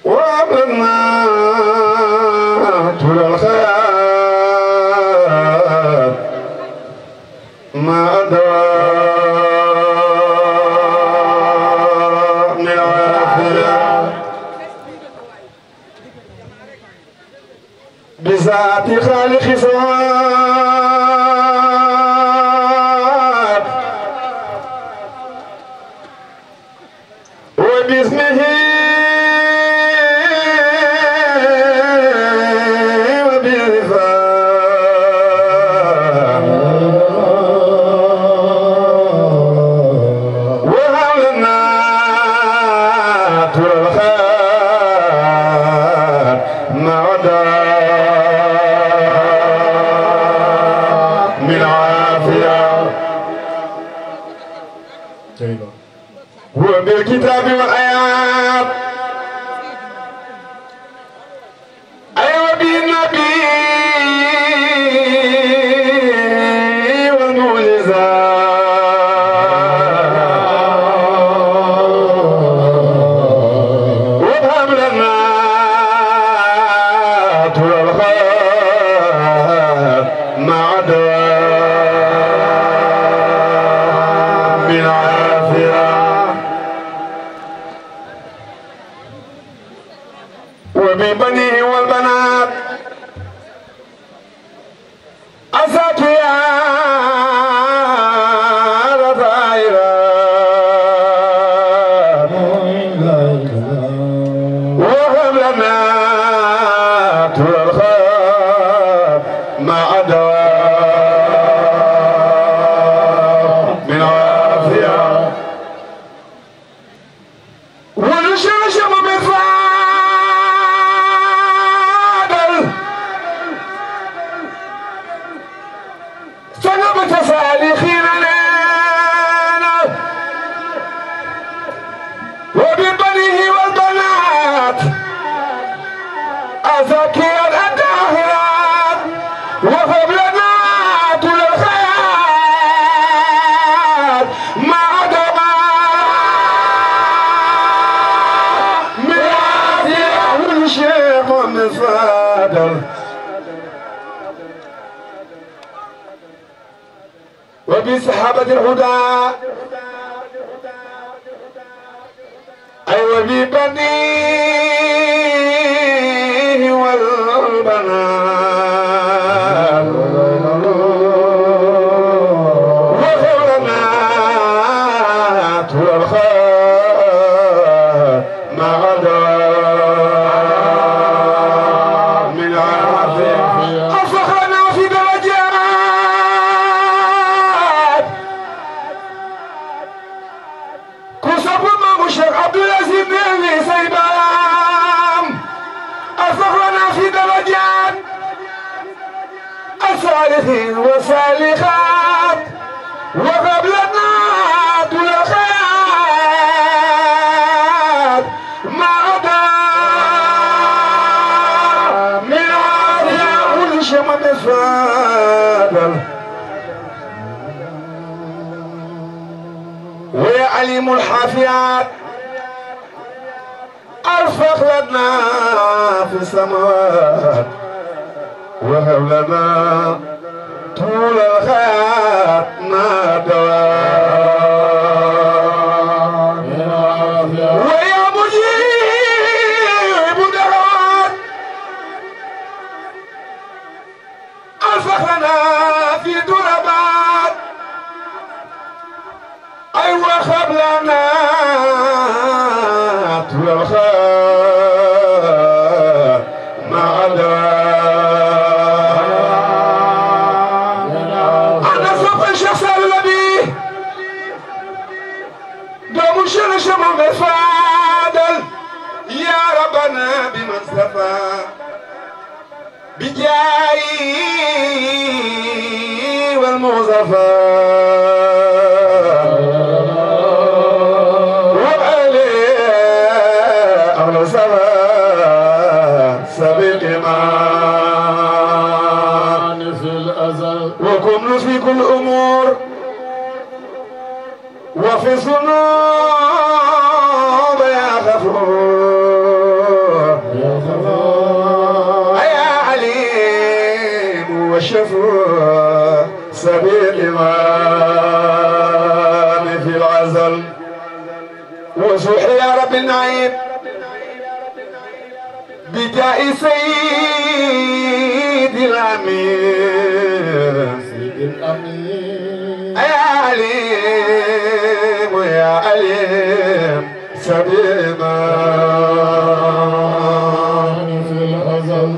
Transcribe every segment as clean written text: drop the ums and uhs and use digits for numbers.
وابلنا طول الخير ما أدوى من العافية بذات خالق سواد وباسمه وبالكتاب والآيات أيوة بالنبي والمعجزات وابهم لنا طول الخير مع دوام من عافية وببنيه والبنات أساتيار ظاهرات وهب لنا طول الخير مع دوام من عافية ونشرشم بالفضل سنبت صالحين لنا وببنيه والبنات أزكي الأداهرات وهب لنا طول الخير مع دوام من عافية والشيخ مفادل وبسحابة الهدى أي وببنيه والبنات وهب لنا طول الخير مع دوام من عافية أفخرنا في درجات كسب ما الشيخ عبد العزيز بن سيبان أفخرنا في درجات الصالحين والصالحات وقبلنا طول الخير مع دوام من عافية كل شيء مفادل ويعلم الحافيات أرفق لنا في السماوات وهب لنا طول الخير ما دوام ويا مجيب دعوات أرفق لنا في دربات أيوة خب لنا طول الخير مع دوام أنا صف الشخص الذي دوم الشرشم مفادل يا ربنا بمن صفى بجاي والمصطفى سبق إيمان في الأزل وكن في كل أمور وفي الذنوب يا غفور يا عليم وشفوع سبيل الإمام في العزل وصح يا رب النعيم بجاء سيد الأمير يا عليم يا عليم سبيل الإمام في الأزل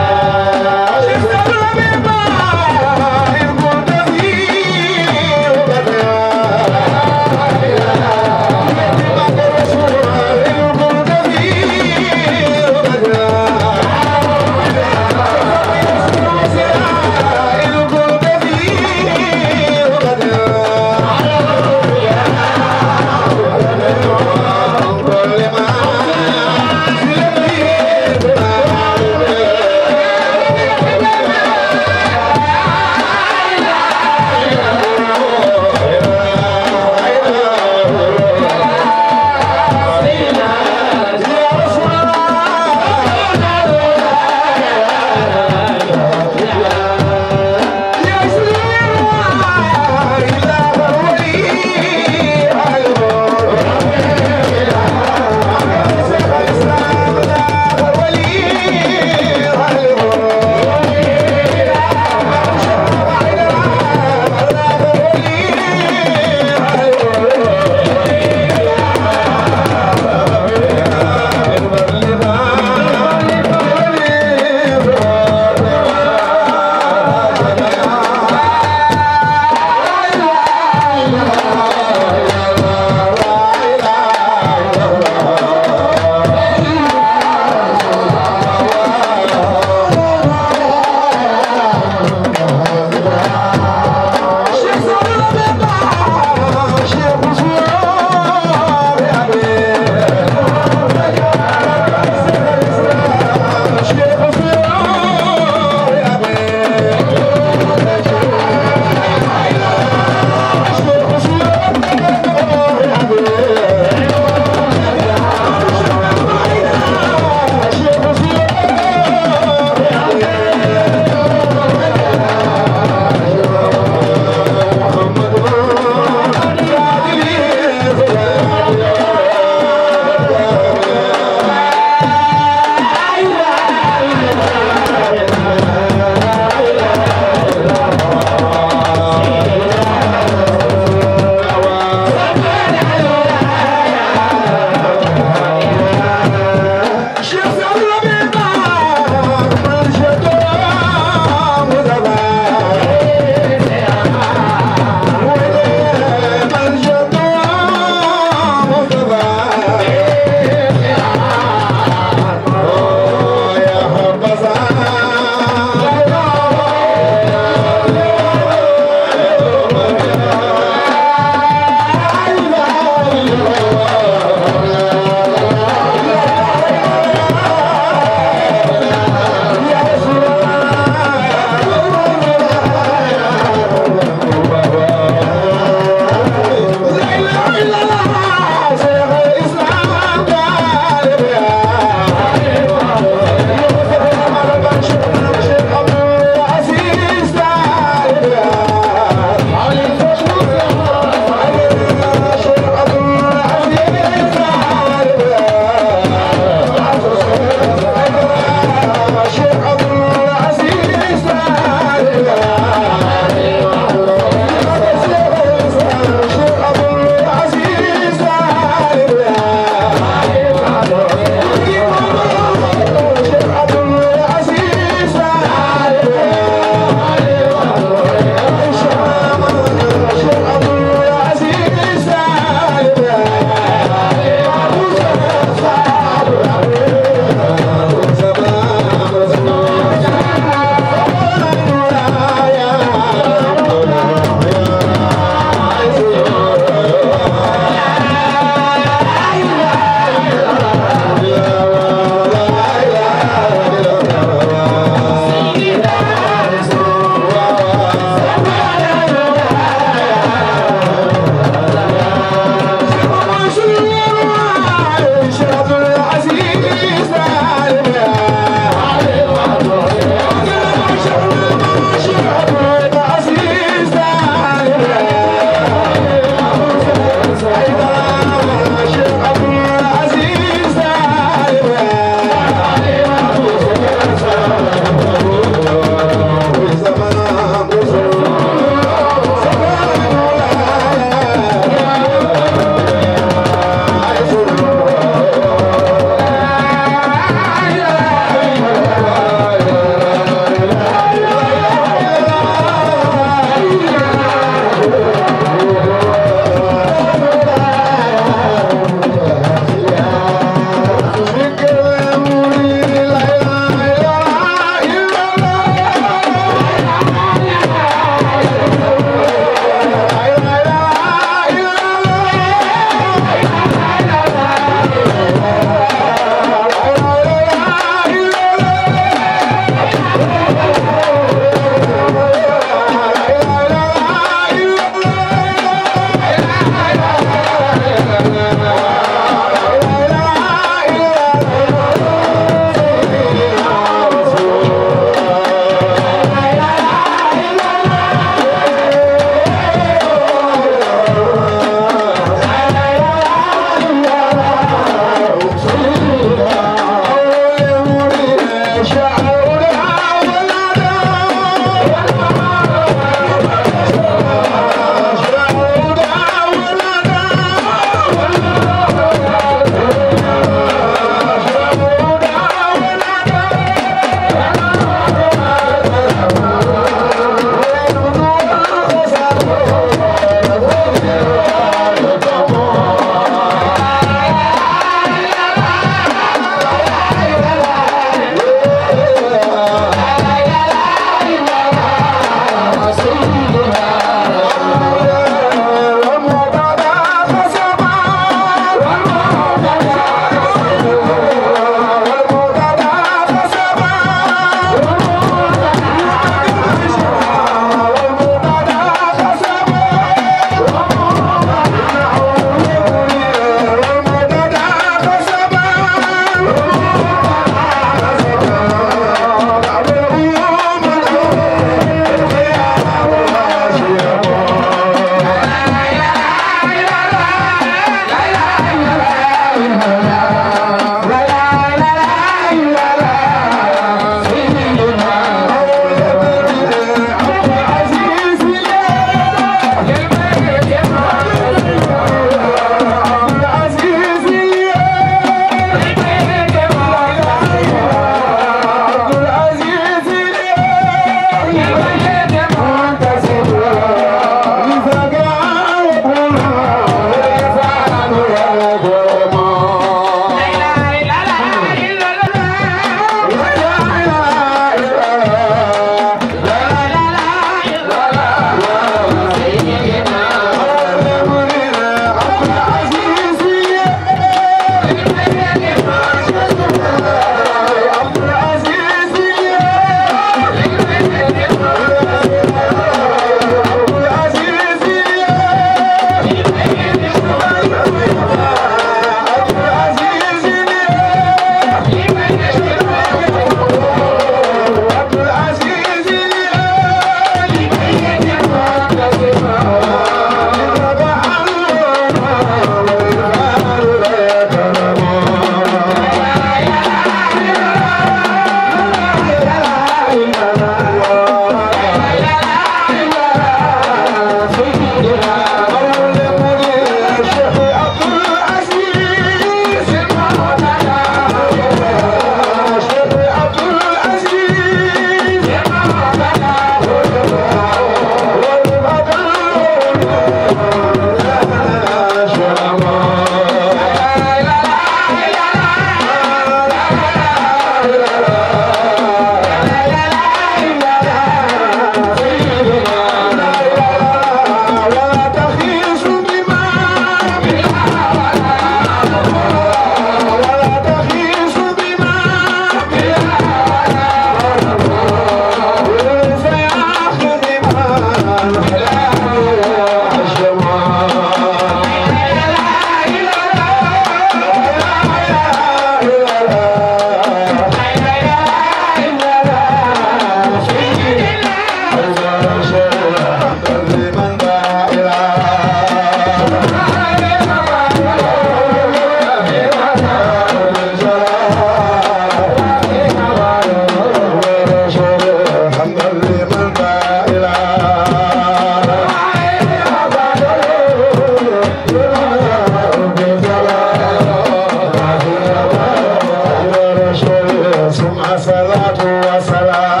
والصلاة والسلام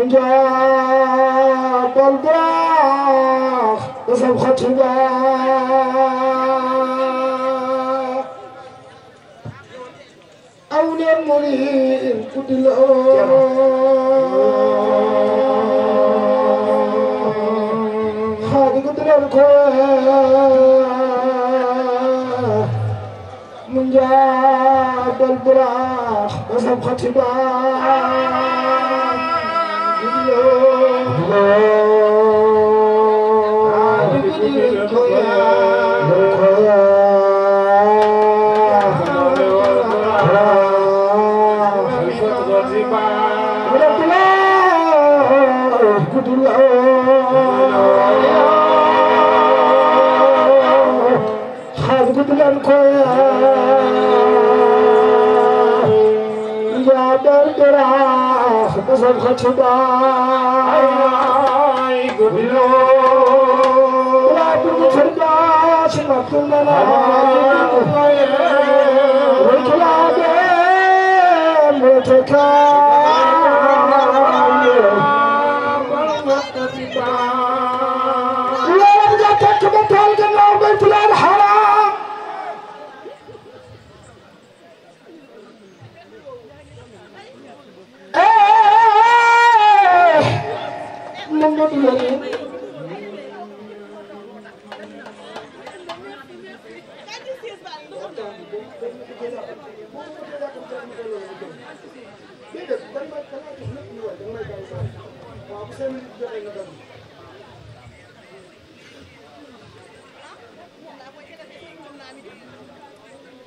من جاب البراق بسم خطبا أولي المريد قد خادق الكواه من جاب البراق بسم خطبا بسم خطبا لا ترجع شمتنا وكلاب متكا لا رجعتك بطل جنة بيت الحرام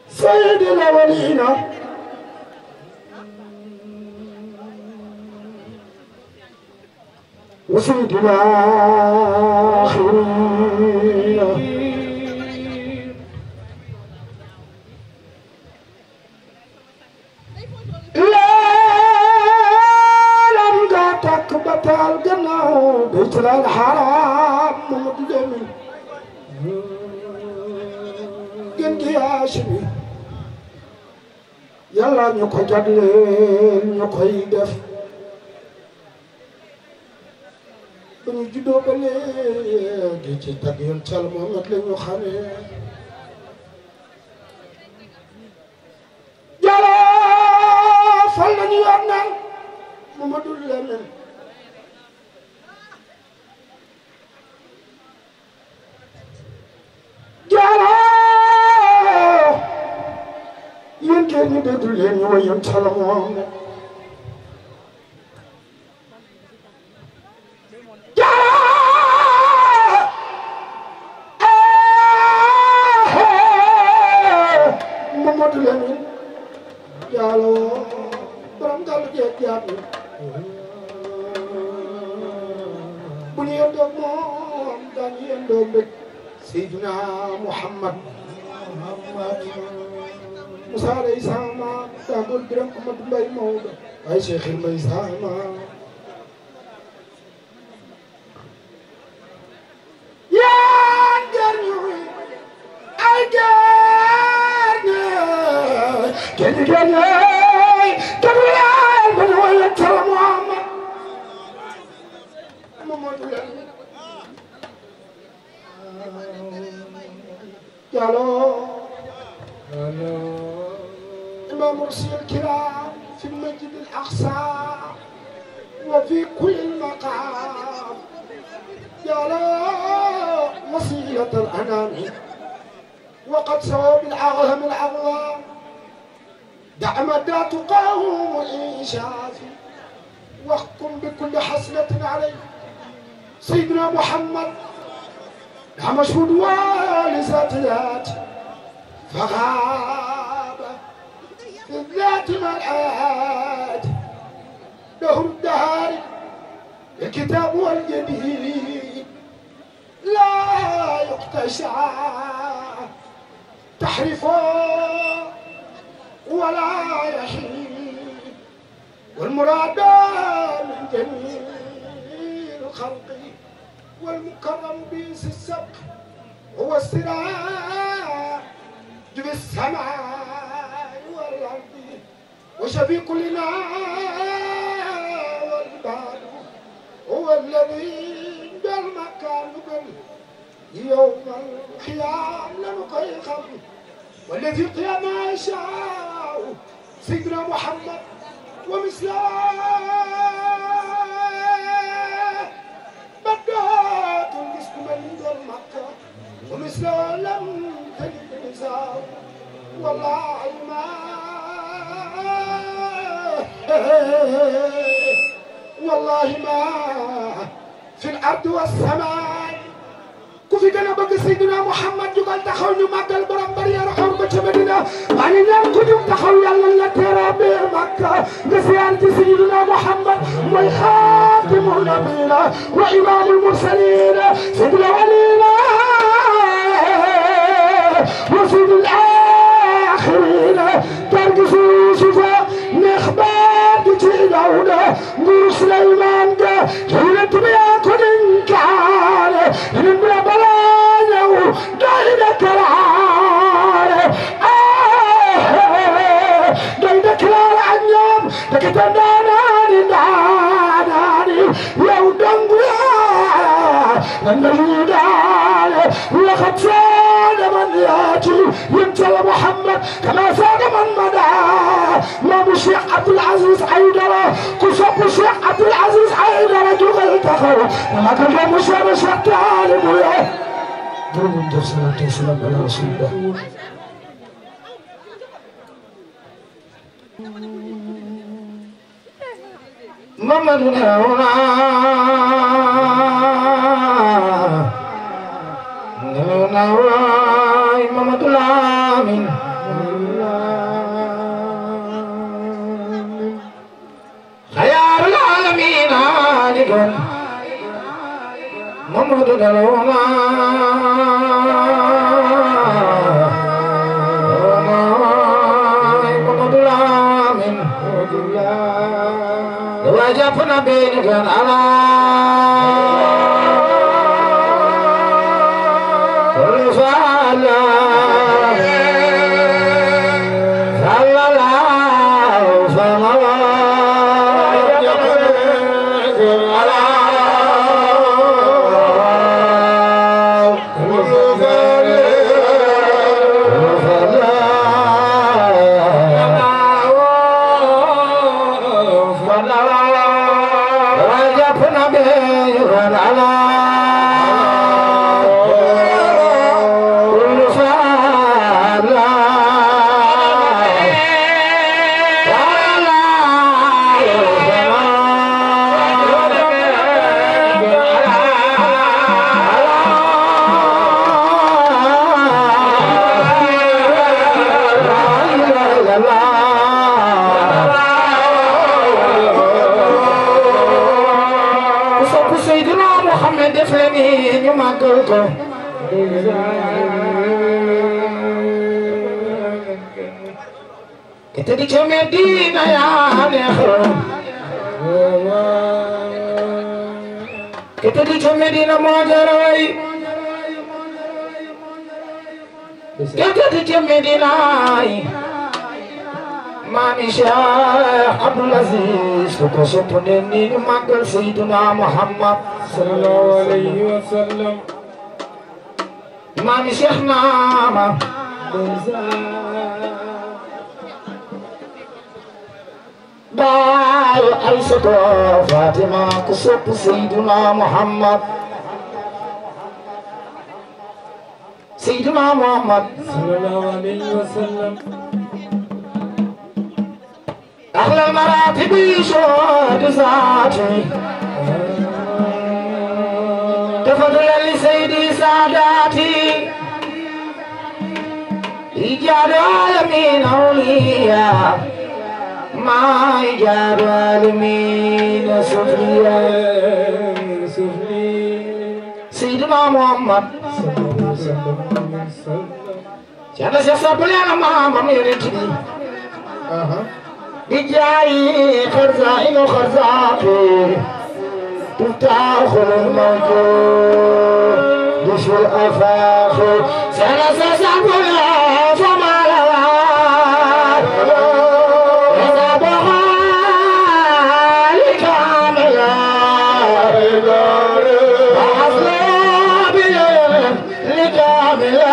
سيد الأولين وسيد الآخرين بطل جنة بيت الحرام محمد الأمين جنت يا شبي يلا نيوكو جادلين نيوكو يدف بني جدو بلي جيتي تاكيون تال محمد لنيو خاني يلا فلن يورنا محمد الأمين يمكن يدلني ويمتلمون محمد الأمين يا لو برام قال جيت يا بني يندوم داني يندوم سيدنا محمد موسى عليه السلام تقول برام محمد باي مودا اي شيخ الميسام يا جرني اي جرني جرني جرني من هو يترى محمد محمد يالو إمام مرسي الكرام في المسجد الأقصى وفي كل المقام يالو وسيلة الأنام وقد سوى بالأغهم الأغوام دع مدى تقاوم الإنشاف واحكم بكل حسنة عليه سيدنا محمد مشهود والذات ذات فغاب في الذات مرآت دهر الدهار الكتاب والجديد لا يقتشع تحريفا ولا يحيد والمراد من جميع الخلق والمكرم بيس السبق هو السراج بالسماء والأرض وشفي كلنا والبال يوم القيام لنقي خم والذي قيام يشاء سيدنا محمد ومثله بدات الجسم من مكة ومثله لم تجد نساء والله ما والله ما في الأرض والسماء كوفي كنا بقى سيدنا محمد جوكال تخاو ñu magal borom bari yar xor ba ci Medina wani ñaan ku ñu taxaw yalla la tera be Makka nga ziar ci سيدنا محمد moy khatimul nabiyina wa imamul mursalin sayyidul walina wa sayyidul akhirin targisu sufa نخبار ci dawda ngur Suleyman ga jurat bi ko den kaale ni bala ñew doy na kalaare doy na kalaare ak ñoom da ka daanaani daanaani yow dangu yaa na ñu daale la xatsaana man yaati yentala Muhammad kama saada man mada maamu Cheikh Abdoul Aziz Aïdara ku sopp Cheikh Abdoul Aziz Aïdara jógal taxaw ma ka maamu Cheikh Taalibu ya jërëjëf salaatu wa salaam ala rasulillah Mamadou Nawra Mamadou Lamin خيار العالمين عالقا محمد دلونا محمد الامين وجفنا بينك على Kita di Medina ya nekhro kita di Medina mojarai kita di Medina Mami Syekh Abdoul Aziz ko sopone ni magal Sayyidina Muhammad sallallahu alaihi wasallam Mami Syekh nama Bayu Aisyah Fatimah kusuk Sayyidina Muhammad Sayyidina Muhammad sallallahu alaihi wasallam أغلى المراتب شهود ذاتي تفضل لسيدي ساداتي إيجاد عالمين أولياء ما إيجاد عالمين سفليا سيدنا محمد جانا سيسابل يا ماما ميرتي بجاي خرزائن وخرزاقي تفتاخر الموجود دش الأفاق سنة سيسابل فما لوات يسابها لكاملا وحصل بيهم Thank you.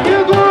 You go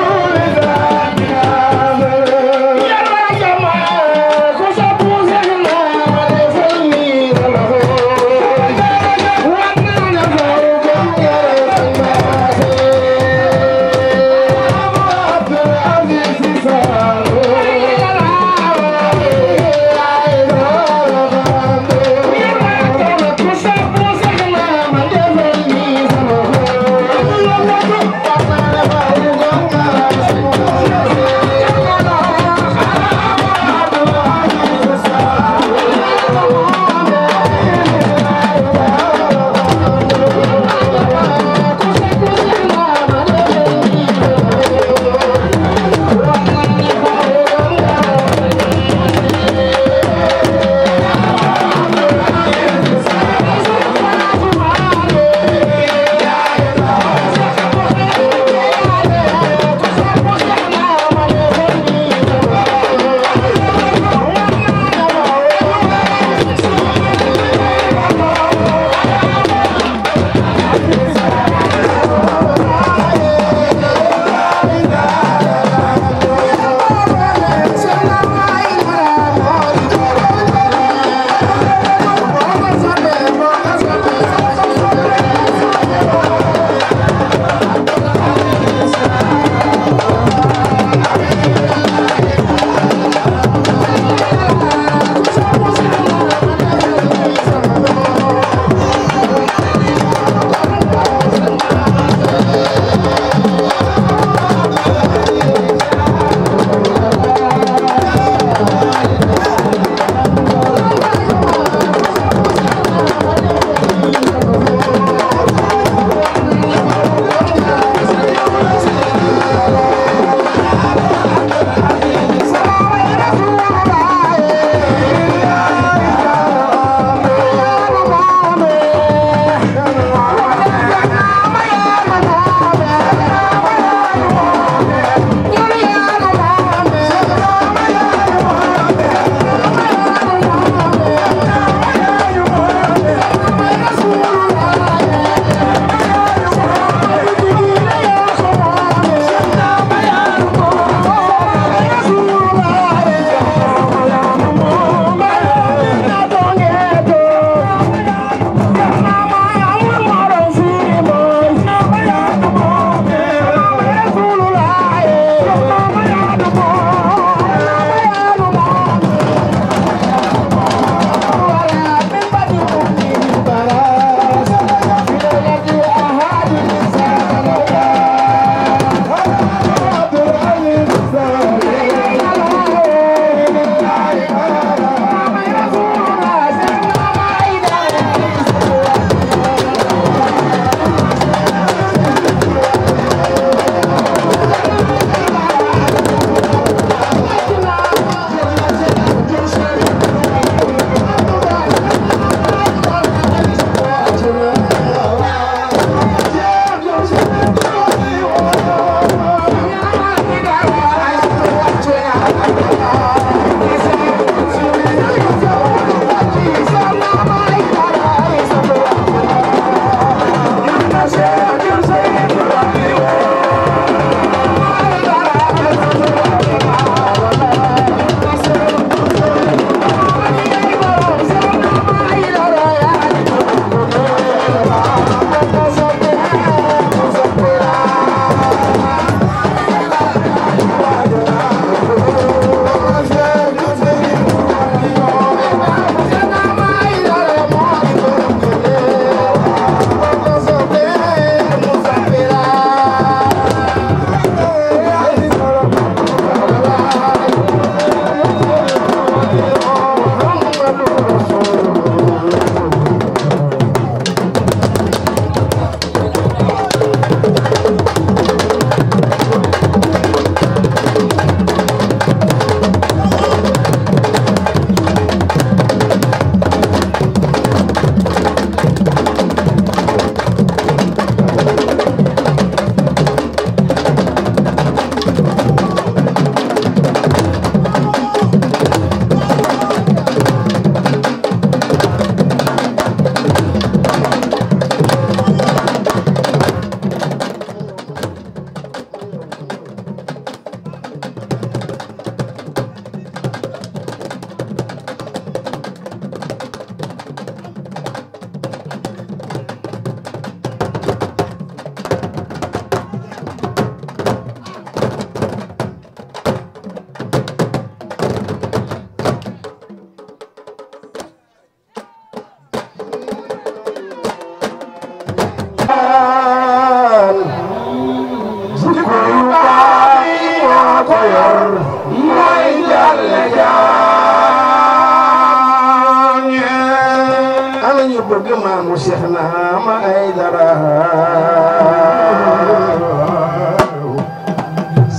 Cheikhna ma Aydara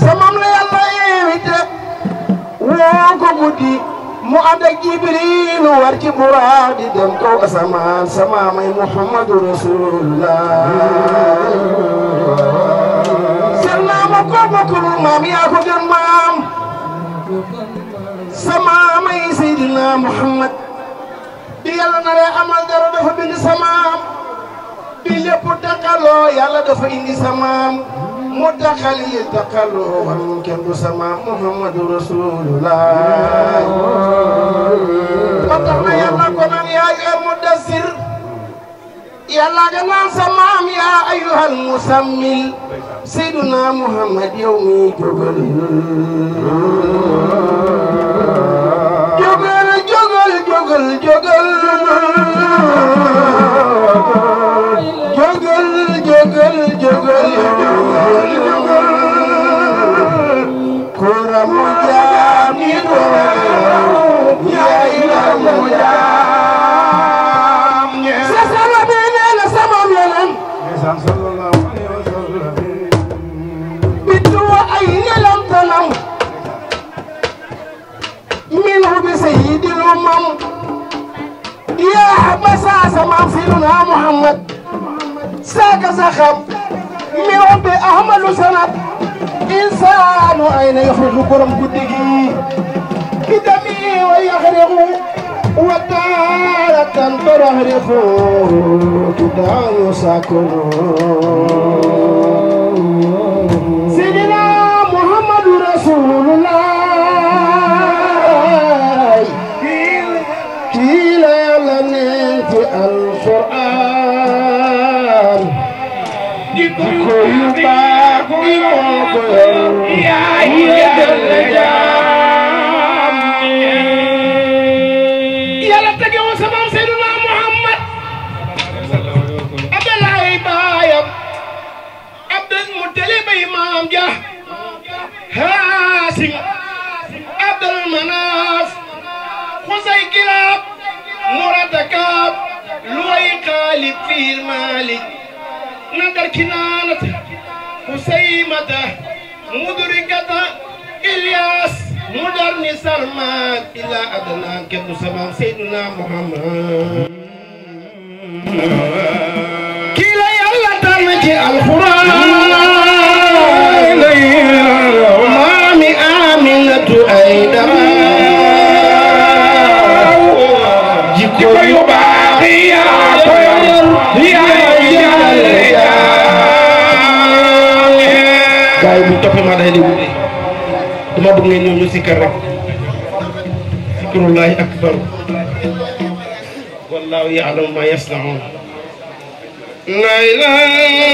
samam la Yàlla invité woo ko guddi mu ànd ak Jibril war ci buraax di dem kaw asamaan sama may Muhammadu Rasulullah Cheikhna ma ko bokkul maam yaa ko gën maam sama may Seydina Muhammad bi Yàlla naree amal dara dafa bind samaam bi lépp takkaloo Yàlla dafa indi samaam mu takkali li takkaloo war mu kenn du samaam Muhammadu Rasulullah ba tax na Yàlla ko naan yaa ayyuhal mudassir Yàlla ga naan samaam yaa ayyuhal musammil Seydina Muhammad yow mi jógal jógal jógal jógal jógal jógal jógal jógal jógal kuramu jaam yi doon yaay ramu jaam sa sala bi nee na sama yeneen sallallahu alayhi wa sallam bitu wa ay nelam tanam minhu bi sayyidil umam يا حبسا سمام سيدنا محمد ساك سخم من رب أحمد سند إنسان أين يخرج كرم قدقي بدمي ويخرج وتارة ترهرف تدعو ساكن سيدنا محمد رسول الله القرآن ديكو يباكو يا جل جام يلا تجيو سمام سيدنا محمد عبد الله بايم عبد المطلب امام جا هاشم عبد المناف خزي كلاب مراد كاب لوي قالب في المالك نقر كنانة حسيمة مدركة إلياس مدرني سرمان إلى أدنان كنو سمام سيدنا محمد كلا يلا ترمجي القرآن مامي آمنة أيدرا gaay bu toppee ma day déglu dama bëgg ngeen ñëw ñu sikkar rek zikrullahi akbar wallahu ya'lamu ma yasna'un la ilaha illa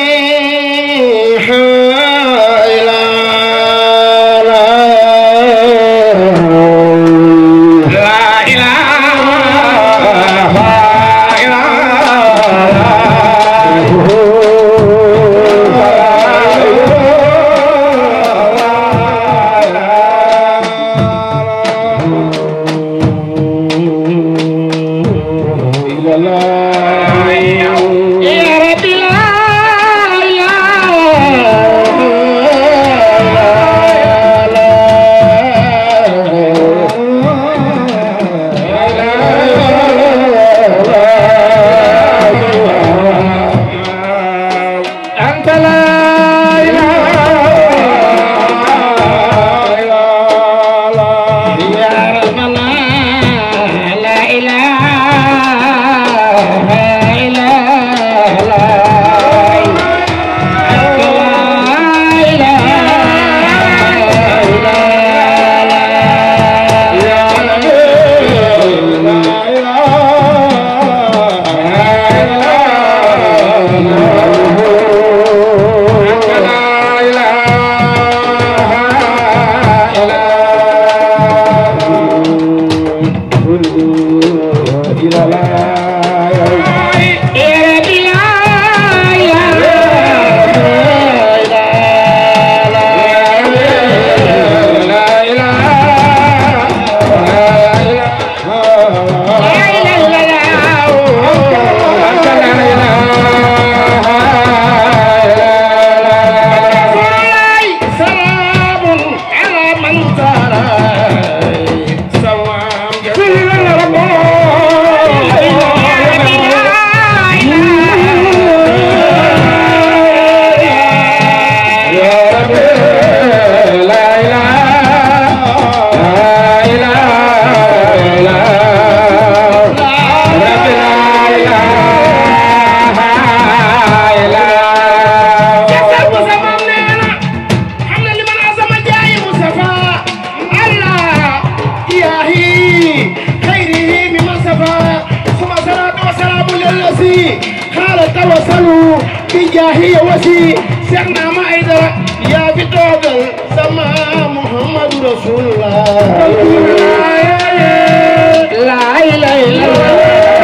jaahi wasi Seex Naama Aydara yaa fi toogal sama Muhammadu Rasulullah la ilaha illallah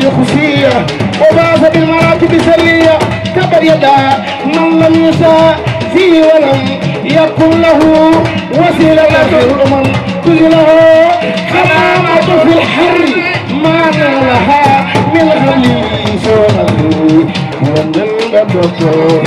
خفية وباس بالمراتب سلية كبر يدا من لم يساء فيه ولم يكن له وسيلة في الأمم كل له خمامة في الحر ما نالها من غلي سوغل ومن الدكتور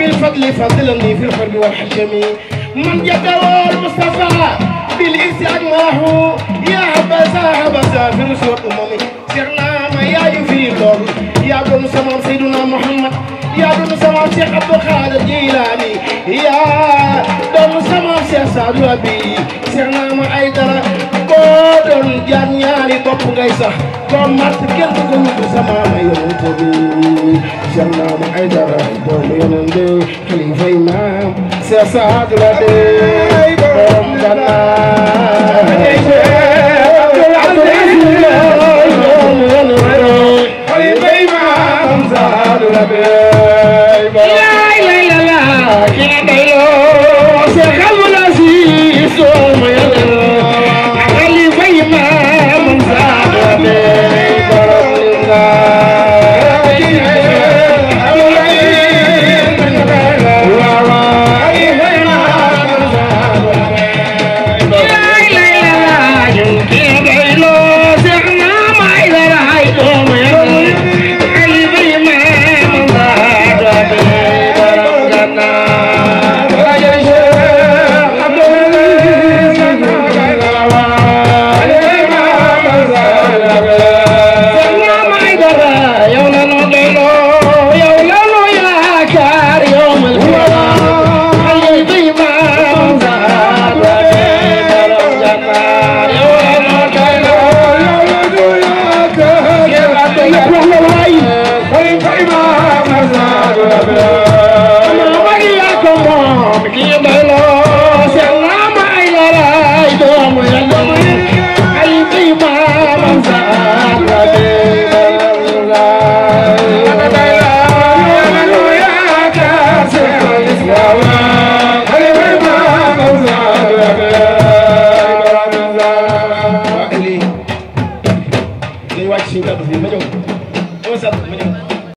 بالفضل فضلني في الحرب والحكم من جدوى المصطفى بالإنس أجمعه يا هبزا في نسوة أممي سيرنا ما يا يفيد يا دون سمام سيدنا محمد يا دون سمام شيخ عبد القادر جيلاني يا دون سمام شيخ سعد أبي سيرنا ما أيدر بودن جانياني bopp ngay sax doom màtt kenn du ko wutu sama ma yonent bi Cheikh Naama Aydara doomu yonent bi xalifa imam Cheikh Saadu la de borom Gànnaar doomu yonent bi xalifa imam Saadu la de What's up?